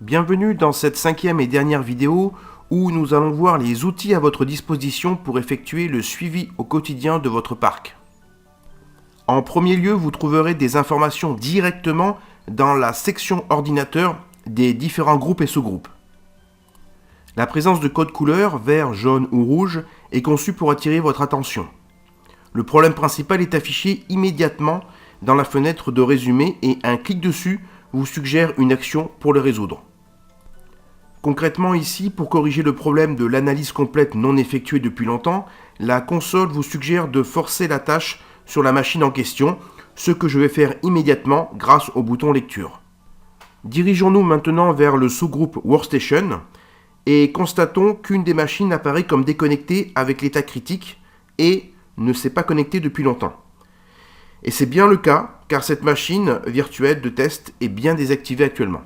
Bienvenue dans cette 5e et dernière vidéo où nous allons voir les outils à votre disposition pour effectuer le suivi au quotidien de votre parc. En premier lieu, vous trouverez des informations directement dans la section ordinateur des différents groupes et sous-groupes. La présence de codes couleurs, vert, jaune ou rouge, est conçue pour attirer votre attention. Le problème principal est affiché immédiatement dans la fenêtre de résumé et un clic dessus vous suggère une action pour le résoudre. Concrètement ici, pour corriger le problème de l'analyse complète non effectuée depuis longtemps, la console vous suggère de forcer la tâche sur la machine en question, ce que je vais faire immédiatement grâce au bouton lecture. Dirigeons-nous maintenant vers le sous-groupe Workstation et constatons qu'une des machines apparaît comme déconnectée avec l'état critique et ne s'est pas connectée depuis longtemps. Et c'est bien le cas, car cette machine virtuelle de test est bien désactivée actuellement.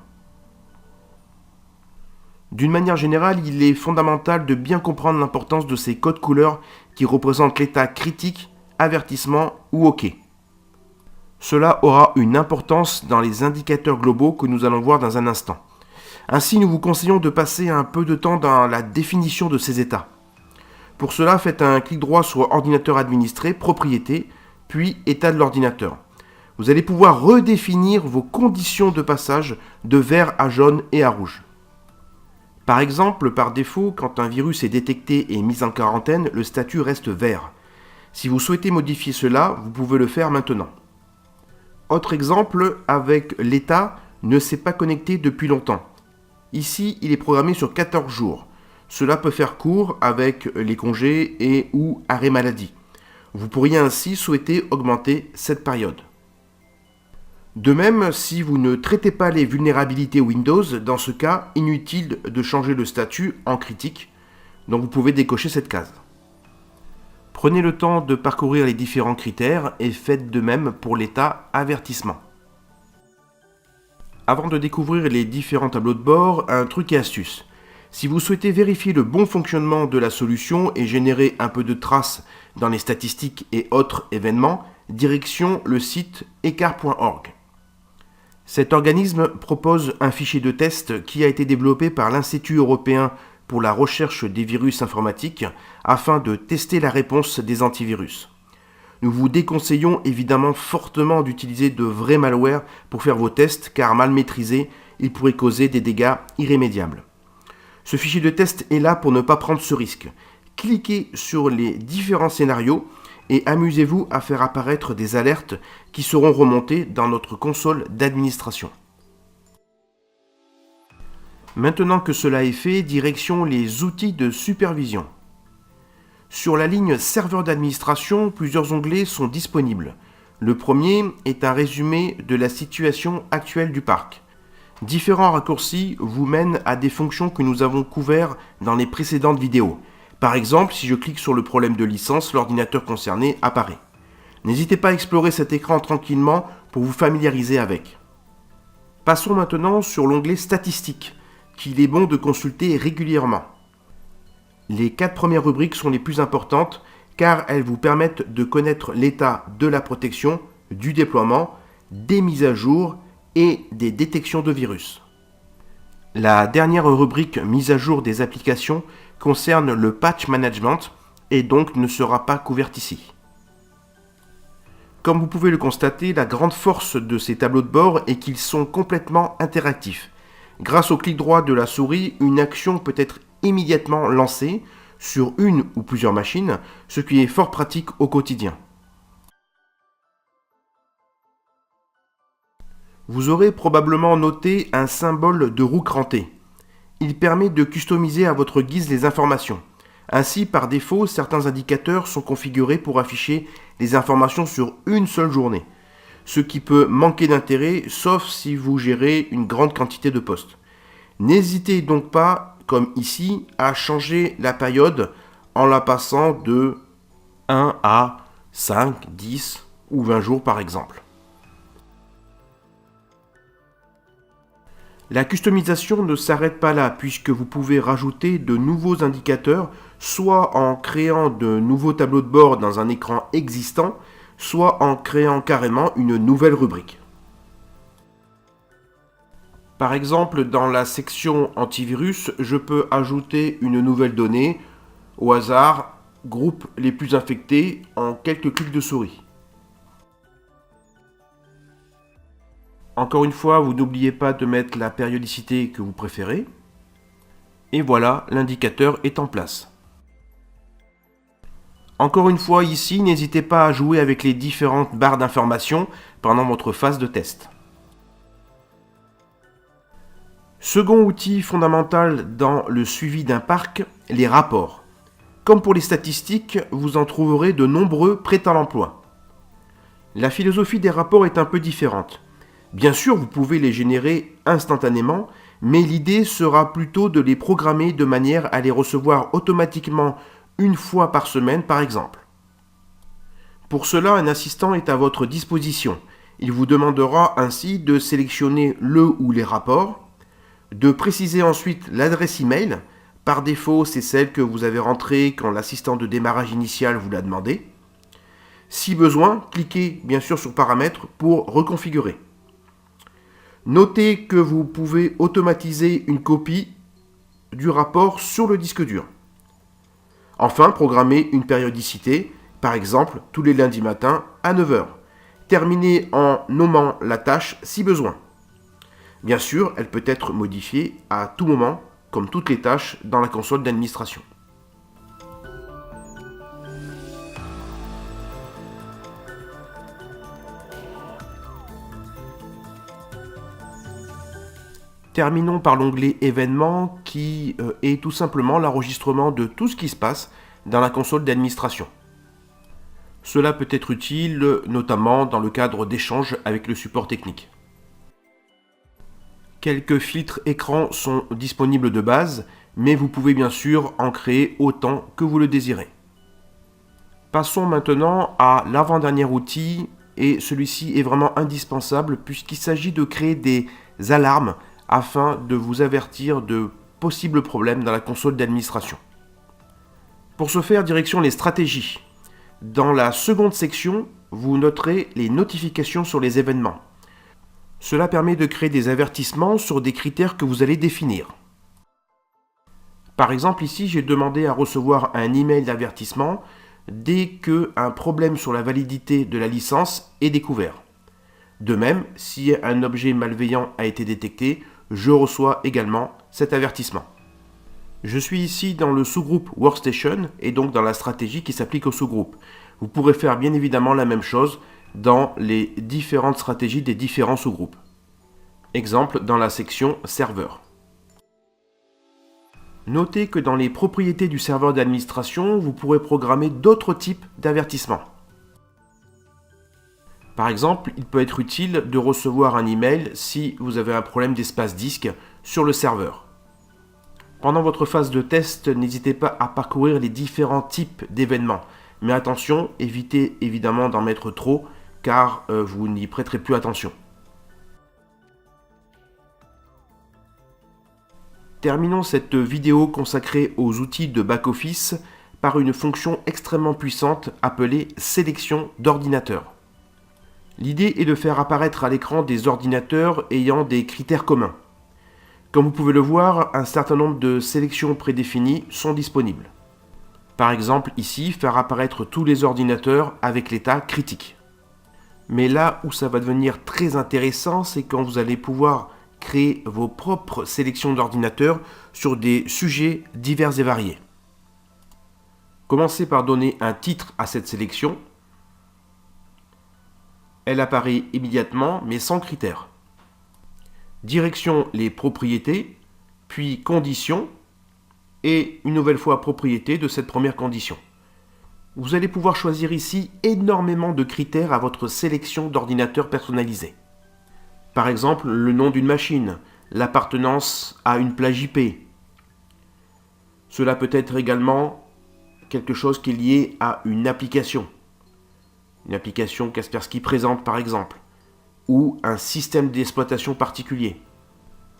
D'une manière générale, il est fondamental de bien comprendre l'importance de ces codes couleurs qui représentent l'état critique, avertissement ou OK. Cela aura une importance dans les indicateurs globaux que nous allons voir dans un instant. Ainsi, nous vous conseillons de passer un peu de temps dans la définition de ces états. Pour cela, faites un clic droit sur Ordinateur administré, Propriétés, puis État de l'ordinateur. Vous allez pouvoir redéfinir vos conditions de passage de vert à jaune et à rouge. Par exemple, par défaut, quand un virus est détecté et mis en quarantaine, le statut reste vert. Si vous souhaitez modifier cela, vous pouvez le faire maintenant. Autre exemple, avec l'état ne s'est pas connecté depuis longtemps. Ici, il est programmé sur 14 jours. Cela peut faire court avec les congés et ou arrêt maladie. Vous pourriez ainsi souhaiter augmenter cette période. De même, si vous ne traitez pas les vulnérabilités Windows, dans ce cas, inutile de changer le statut en critique, donc vous pouvez décocher cette case. Prenez le temps de parcourir les différents critères et faites de même pour l'état avertissement. Avant de découvrir les différents tableaux de bord, un truc et astuce. Si vous souhaitez vérifier le bon fonctionnement de la solution et générer un peu de traces dans les statistiques et autres événements, direction le site ecart.org. Cet organisme propose un fichier de test qui a été développé par l'Institut européen pour la recherche des virus informatiques afin de tester la réponse des antivirus. Nous vous déconseillons évidemment fortement d'utiliser de vrais malwares pour faire vos tests car mal maîtrisés, ils pourraient causer des dégâts irrémédiables. Ce fichier de test est là pour ne pas prendre ce risque. Cliquez sur les différents scénarios et amusez-vous à faire apparaître des alertes qui seront remontées dans notre console d'administration. Maintenant que cela est fait, direction les outils de supervision. Sur la ligne serveur d'administration, plusieurs onglets sont disponibles. Le premier est un résumé de la situation actuelle du parc. Différents raccourcis vous mènent à des fonctions que nous avons couvertes dans les précédentes vidéos. Par exemple, si je clique sur le problème de licence, l'ordinateur concerné apparaît. N'hésitez pas à explorer cet écran tranquillement pour vous familiariser avec. Passons maintenant sur l'onglet Statistiques, qu'il est bon de consulter régulièrement. Les 4 premières rubriques sont les plus importantes car elles vous permettent de connaître l'état de la protection, du déploiement, des mises à jour et des détections de virus. La dernière rubrique mise à jour des applications concerne le patch management et donc ne sera pas couverte ici. Comme vous pouvez le constater, la grande force de ces tableaux de bord est qu'ils sont complètement interactifs. Grâce au clic droit de la souris, une action peut être immédiatement lancée sur une ou plusieurs machines, ce qui est fort pratique au quotidien. Vous aurez probablement noté un symbole de roue crantée. Il permet de customiser à votre guise les informations. Ainsi, par défaut, certains indicateurs sont configurés pour afficher les informations sur une seule journée, ce qui peut manquer d'intérêt sauf si vous gérez une grande quantité de postes. N'hésitez donc pas, comme ici, à changer la période en la passant de 1 à 5, 10 ou 20 jours par exemple. La customisation ne s'arrête pas là puisque vous pouvez rajouter de nouveaux indicateurs soit en créant de nouveaux tableaux de bord dans un écran existant, soit en créant carrément une nouvelle rubrique. Par exemple, dans la section antivirus, je peux ajouter une nouvelle donnée, au hasard, groupe les plus infectés en quelques clics de souris. Encore une fois, vous n'oubliez pas de mettre la périodicité que vous préférez. Et voilà, l'indicateur est en place. Encore une fois, ici, n'hésitez pas à jouer avec les différentes barres d'information pendant votre phase de test. Second outil fondamental dans le suivi d'un parc, les rapports. Comme pour les statistiques, vous en trouverez de nombreux prêts à l'emploi. La philosophie des rapports est un peu différente. Bien sûr, vous pouvez les générer instantanément, mais l'idée sera plutôt de les programmer de manière à les recevoir automatiquement une fois par semaine, par exemple. Pour cela, un assistant est à votre disposition. Il vous demandera ainsi de sélectionner le ou les rapports, de préciser ensuite l'adresse email. Par défaut, c'est celle que vous avez rentrée quand l'assistant de démarrage initial vous l'a demandé. Si besoin, cliquez bien sûr sur Paramètres pour reconfigurer. Notez que vous pouvez automatiser une copie du rapport sur le disque dur. Enfin, programmez une périodicité, par exemple tous les lundis matins à 9 h. Terminez en nommant la tâche si besoin. Bien sûr, elle peut être modifiée à tout moment, comme toutes les tâches dans la console d'administration. Terminons par l'onglet événements qui est tout simplement l'enregistrement de tout ce qui se passe dans la console d'administration. Cela peut être utile notamment dans le cadre d'échanges avec le support technique. Quelques filtres écran sont disponibles de base, mais vous pouvez bien sûr en créer autant que vous le désirez. Passons maintenant à l'avant-dernier outil, et celui-ci est vraiment indispensable puisqu'il s'agit de créer des alarmes afin de vous avertir de possibles problèmes dans la console d'administration. Pour ce faire, direction les stratégies. Dans la seconde section, vous noterez les notifications sur les événements. Cela permet de créer des avertissements sur des critères que vous allez définir. Par exemple, ici, j'ai demandé à recevoir un email d'avertissement dès qu'un problème sur la validité de la licence est découvert. De même, si un objet malveillant a été détecté, je reçois également cet avertissement. Je suis ici dans le sous-groupe Workstation et donc dans la stratégie qui s'applique au sous-groupe. Vous pourrez faire bien évidemment la même chose dans les différentes stratégies des différents sous-groupes. Exemple dans la section Serveur. Notez que dans les propriétés du serveur d'administration, vous pourrez programmer d'autres types d'avertissements. Par exemple, il peut être utile de recevoir un email si vous avez un problème d'espace disque sur le serveur. Pendant votre phase de test, n'hésitez pas à parcourir les différents types d'événements. Mais attention, évitez évidemment d'en mettre trop, car vous n'y prêterez plus attention. Terminons cette vidéo consacrée aux outils de back-office par une fonction extrêmement puissante appelée sélection d'ordinateurs. L'idée est de faire apparaître à l'écran des ordinateurs ayant des critères communs. Comme vous pouvez le voir, un certain nombre de sélections prédéfinies sont disponibles. Par exemple, ici, faire apparaître tous les ordinateurs avec l'état critique. Mais là où ça va devenir très intéressant, c'est quand vous allez pouvoir créer vos propres sélections d'ordinateurs sur des sujets divers et variés. Commencez par donner un titre à cette sélection. Elle apparaît immédiatement, mais sans critères. Direction les propriétés, puis conditions, et une nouvelle fois propriété de cette première condition. Vous allez pouvoir choisir ici énormément de critères à votre sélection d'ordinateurs personnalisés. Par exemple, le nom d'une machine, l'appartenance à une plage IP. Cela peut être également quelque chose qui est lié à une application Kaspersky présente par exemple, ou un système d'exploitation particulier.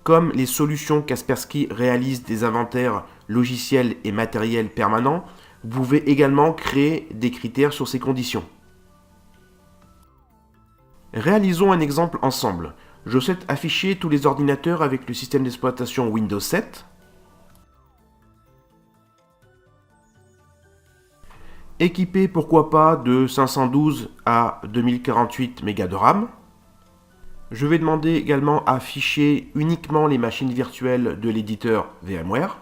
Comme les solutions Kaspersky réalisent des inventaires logiciels et matériels permanents, vous pouvez également créer des critères sur ces conditions. Réalisons un exemple ensemble. Je souhaite afficher tous les ordinateurs avec le système d'exploitation Windows 7. Équipé pourquoi pas de 512 à 2048 Mb de RAM. Je vais demander également à afficher uniquement les machines virtuelles de l'éditeur VMware.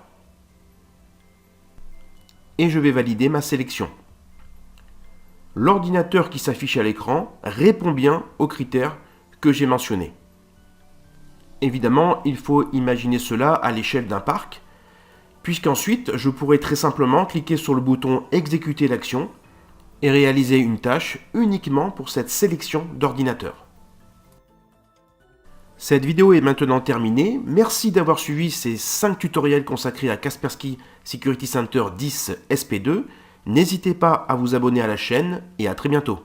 Et je vais valider ma sélection. L'ordinateur qui s'affiche à l'écran répond bien aux critères que j'ai mentionnés. Évidemment, il faut imaginer cela à l'échelle d'un parc, puisqu'ensuite je pourrais très simplement cliquer sur le bouton exécuter l'action et réaliser une tâche uniquement pour cette sélection d'ordinateur. Cette vidéo est maintenant terminée. Merci d'avoir suivi ces 5 tutoriels consacrés à Kaspersky Security Center 10 SP2. N'hésitez pas à vous abonner à la chaîne et à très bientôt.